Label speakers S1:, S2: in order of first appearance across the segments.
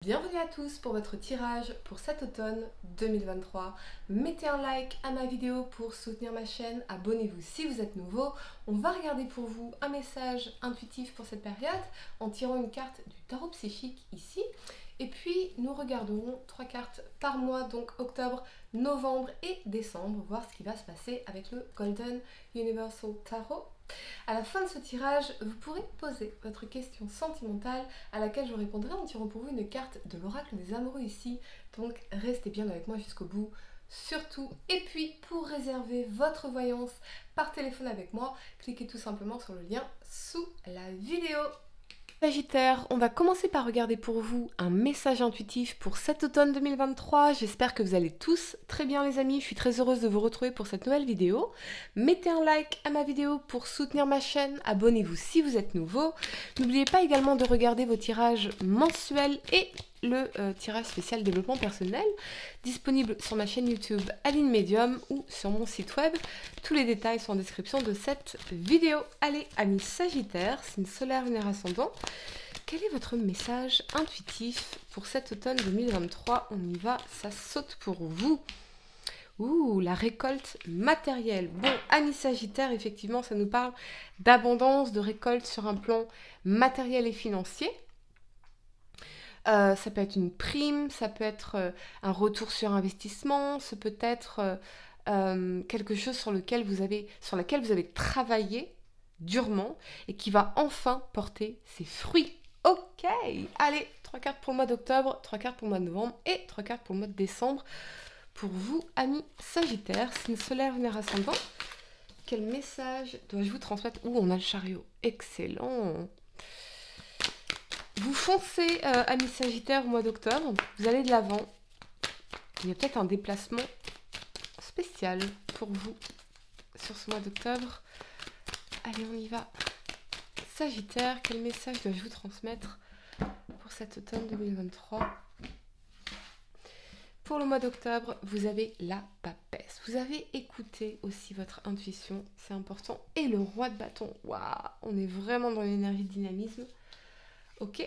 S1: Bienvenue à tous pour votre tirage pour cet automne 2023. Mettez un like à ma vidéo pour soutenir ma chaîne, abonnez-vous si vous êtes nouveau. On va regarder pour vous un message intuitif pour cette période en tirant une carte du tarot psychique ici. Et puis nous regarderons 3 cartes par mois, donc octobre, novembre et décembre, voir ce qui va se passer avec le Golden Universal Tarot. À la fin de ce tirage, vous pourrez poser votre question sentimentale à laquelle je répondrai en tirant pour vous une carte de l'oracle des amoureux ici. Donc restez bien avec moi jusqu'au bout, surtout. Et puis pour réserver votre voyance par téléphone avec moi, cliquez tout simplement sur le lien sous la vidéo. Sagittaire, on va commencer par regarder pour vous un message intuitif pour cet automne 2023. J'espère que vous allez tous très bien les amis. Je suis très heureuse de vous retrouver pour cette nouvelle vidéo. Mettez un like à ma vidéo pour soutenir ma chaîne. Abonnez-vous si vous êtes nouveau. N'oubliez pas également de regarder vos tirages mensuels et le tirage spécial développement personnel disponible sur ma chaîne YouTube Aline Medium ou sur mon site web. Tous les détails sont en description de cette vidéo. Allez, amis Sagittaire, signe solaire, lunaire ascendant, quel est votre message intuitif pour cet automne 2023? On y va, ça saute pour vous. Ouh, la récolte matérielle. Bon, amis Sagittaire, effectivement, ça nous parle d'abondance, de récolte sur un plan matériel et financier. Ça peut être une prime, ça peut être un retour sur investissement, ça peut être quelque chose sur laquelle vous avez travaillé durement et qui va enfin porter ses fruits. Ok, allez, 3 cartes pour le mois d'octobre, 3 cartes pour le mois de novembre et 3 cartes pour le mois de décembre. Pour vous, amis Sagittaire, signe solaire, lunaire ascendant, quel message dois-je vous transmettre? Ouh, on a le chariot, excellent. Vous foncez, amis Sagittaire, au mois d'octobre, vous allez de l'avant. Il y a peut-être un déplacement spécial pour vous sur ce mois d'octobre. Allez, on y va. Sagittaire, quel message dois-je vous transmettre pour cet automne 2023? Pour le mois d'octobre, vous avez la papesse. Vous avez écouté aussi votre intuition, c'est important. Et le roi de bâton, waouh, on est vraiment dans l'énergie de dynamisme. Ok.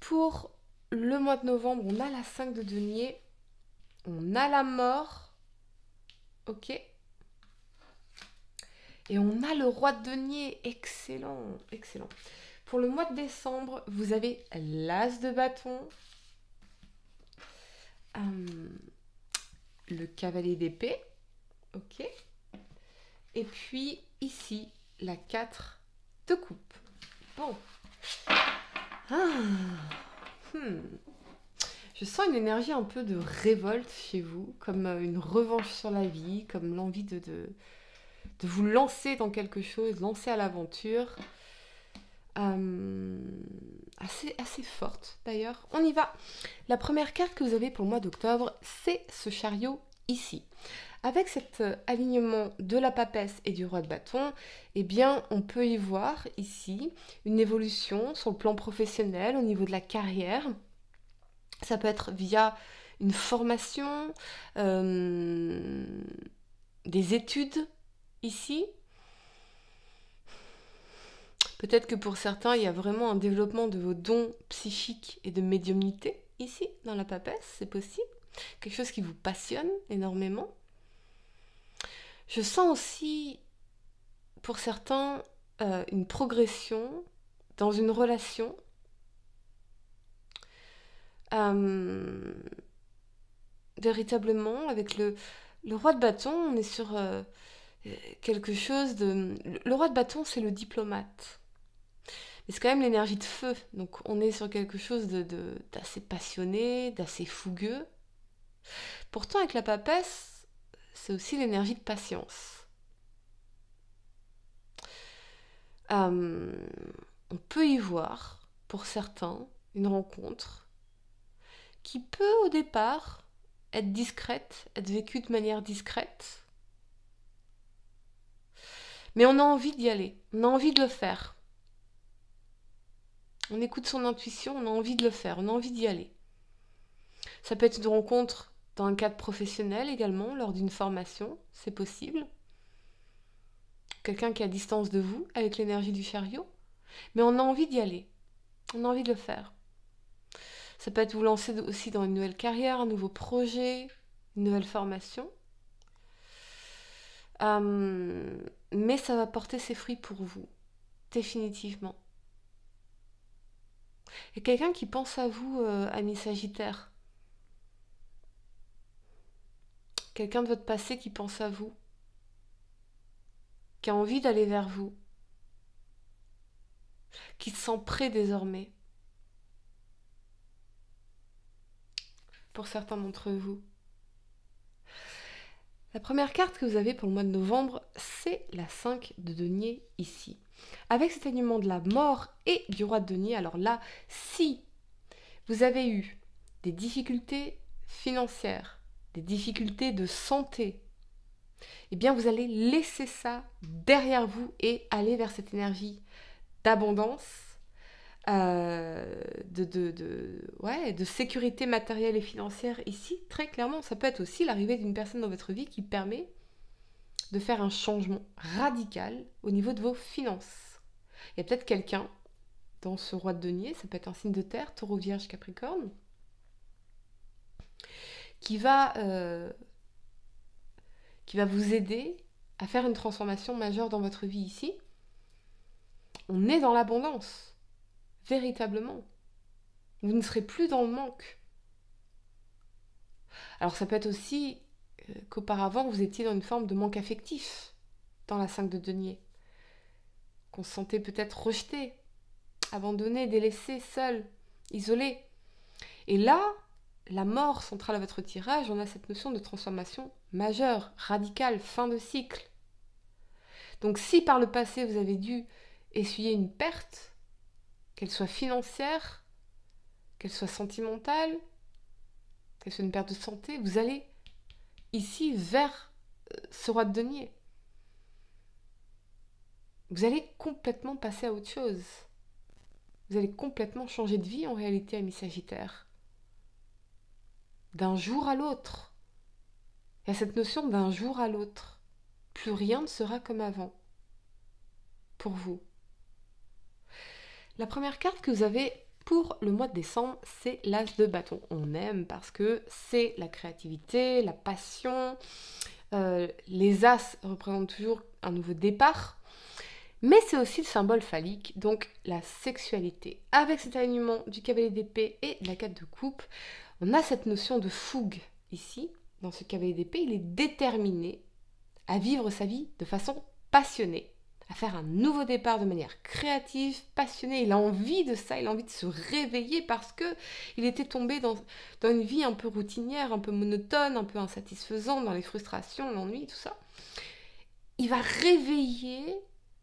S1: Pour le mois de novembre, on a la 5 de denier, on a la mort, ok. Et on a le roi de denier, excellent, excellent. Pour le mois de décembre, vous avez l'as de bâton, le cavalier d'épée, ok. Et puis ici, la 4 de coupe. Bon. Je sens une énergie un peu de révolte chez vous, comme une revanche sur la vie, comme l'envie de vous lancer dans quelque chose, lancer à l'aventure. Assez forte d'ailleurs. On y va. La première carte que vous avez pour le mois d'octobre, c'est ce chariot ici. Avec cet alignement de la papesse et du roi de bâton, eh bien, on peut y voir ici une évolution sur le plan professionnel, au niveau de la carrière. Ça peut être via une formation, des études ici. Peut-être que pour certains, il y a vraiment un développement de vos dons psychiques et de médiumnité ici, dans la papesse, c'est possible. Quelque chose qui vous passionne énormément. Je sens aussi, pour certains, une progression dans une relation. Véritablement, avec le roi de bâton, on est sur quelque chose de... Le roi de bâton, c'est le diplomate. Mais c'est quand même l'énergie de feu. Donc on est sur quelque chose d'assez passionné, d'assez fougueux. Pourtant, avec la papesse, c'est aussi l'énergie de patience. On peut y voir, pour certains, une rencontre qui peut au départ être discrète, être vécue de manière discrète. Mais on a envie d'y aller, on a envie de le faire. On écoute son intuition, on a envie de le faire, on a envie d'y aller. Ça peut être une rencontre dans un cadre professionnel également, lors d'une formation, c'est possible. Quelqu'un qui est à distance de vous, avec l'énergie du chariot. Mais on a envie d'y aller, on a envie de le faire. Ça peut être vous lancer aussi dans une nouvelle carrière, un nouveau projet, une nouvelle formation. Mais ça va porter ses fruits pour vous, définitivement. Il y a quelqu'un qui pense à vous, ami Sagittaire. Quelqu'un de votre passé qui pense à vous, qui a envie d'aller vers vous, qui se sent prêt désormais. Pour certains d'entre vous. La première carte que vous avez pour le mois de novembre, c'est la 5 de denier ici. Avec cet alignement de la mort et du roi de denier, alors là, si vous avez eu des difficultés financières, des difficultés de santé, eh bien vous allez laisser ça derrière vous et aller vers cette énergie d'abondance, de sécurité matérielle et financière ici, très clairement. Ça peut être aussi l'arrivée d'une personne dans votre vie qui permet de faire un changement radical au niveau de vos finances. Il y a peut-être quelqu'un dans ce roi de denier, ça peut être un signe de terre, taureau, vierge, capricorne, qui va vous aider à faire une transformation majeure dans votre vie ici. On est dans l'abondance. Véritablement. Vous ne serez plus dans le manque. Alors ça peut être aussi qu'auparavant vous étiez dans une forme de manque affectif dans la 5 de denier. Qu'on se sentait peut-être rejeté, abandonné, délaissé, seul, isolé. Et là, la mort centrale à votre tirage, on a cette notion de transformation majeure, radicale, fin de cycle. Donc si par le passé vous avez dû essuyer une perte, qu'elle soit financière, qu'elle soit sentimentale, qu'elle soit une perte de santé, vous allez ici vers ce roi de denier. Vous allez complètement passer à autre chose. Vous allez complètement changer de vie en réalité, ami Sagittaire. D'un jour à l'autre. Il y a cette notion d'un jour à l'autre. Plus rien ne sera comme avant. Pour vous. La première carte que vous avez pour le mois de décembre, c'est l'as de bâton. On aime parce que c'est la créativité, la passion. Les as représentent toujours un nouveau départ. Mais c'est aussi le symbole phallique, donc la sexualité. Avec cet alignement du cavalier d'épée et de la 4 de coupe, on a cette notion de fougue ici. Dans ce cavalier d'épée, il est déterminé à vivre sa vie de façon passionnée, à faire un nouveau départ de manière créative, passionnée. Il a envie de ça, il a envie de se réveiller parce que il était tombé dans une vie un peu routinière, un peu monotone, un peu insatisfaisante, dans les frustrations, l'ennui, tout ça. Il va réveiller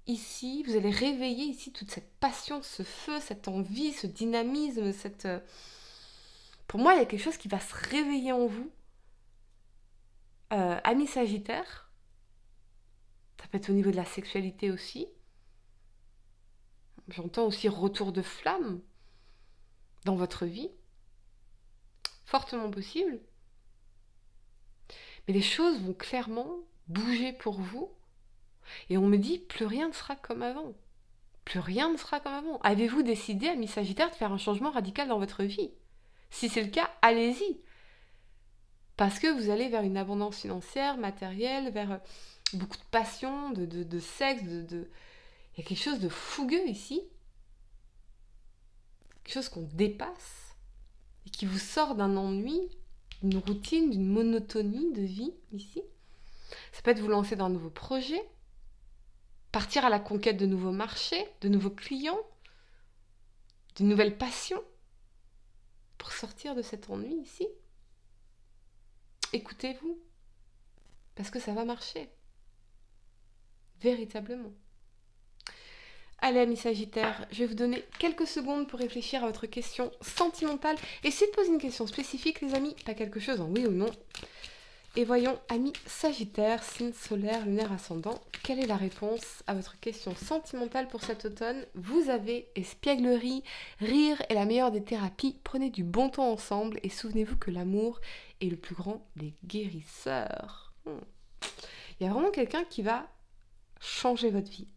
S1: ici, vous allez réveiller ici toute cette passion, ce feu, cette envie, ce dynamisme, cette... Pour moi, il y a quelque chose qui va se réveiller en vous. Ami Sagittaire, ça peut être au niveau de la sexualité aussi. J'entends aussi retour de flamme dans votre vie. Fortement possible. Mais les choses vont clairement bouger pour vous. Et on me dit, plus rien ne sera comme avant. Plus rien ne sera comme avant. Avez-vous décidé, ami Sagittaire, de faire un changement radical dans votre vie? Si c'est le cas, allez-y. Parce que vous allez vers une abondance financière, matérielle, vers beaucoup de passion, de sexe, Il y a quelque chose de fougueux ici. Quelque chose qu'on dépasse et qui vous sort d'un ennui, d'une routine, d'une monotonie de vie ici. Ça peut être vous lancer dans un nouveau projet, partir à la conquête de nouveaux marchés, de nouveaux clients, d'une nouvelle passion pour sortir de cet ennui ici. Écoutez-vous, parce que ça va marcher. Véritablement. Allez, amis Sagittaires, je vais vous donner quelques secondes pour réfléchir à votre question sentimentale. Essayez de poser une question spécifique, les amis, pas quelque chose en oui ou non. Et voyons, amis Sagittaire, signe solaire, lunaire, ascendant, quelle est la réponse à votre question sentimentale pour cet automne? Vous avez espièglerie, rire est la meilleure des thérapies, prenez du bon temps ensemble et souvenez-vous que l'amour est le plus grand des guérisseurs. Il y a vraiment quelqu'un qui va changer votre vie.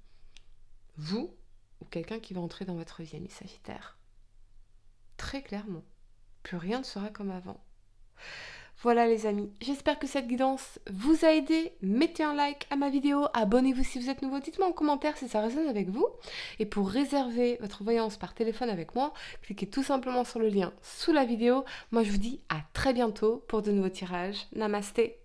S1: Vous ou quelqu'un qui va entrer dans votre vie, ami Sagittaire. Très clairement. plus rien ne sera comme avant. Voilà les amis, j'espère que cette guidance vous a aidé. Mettez un like à ma vidéo, abonnez-vous si vous êtes nouveau, dites-moi en commentaire si ça résonne avec vous. Et pour réserver votre voyance par téléphone avec moi, cliquez tout simplement sur le lien sous la vidéo. Moi je vous dis à très bientôt pour de nouveaux tirages. Namasté.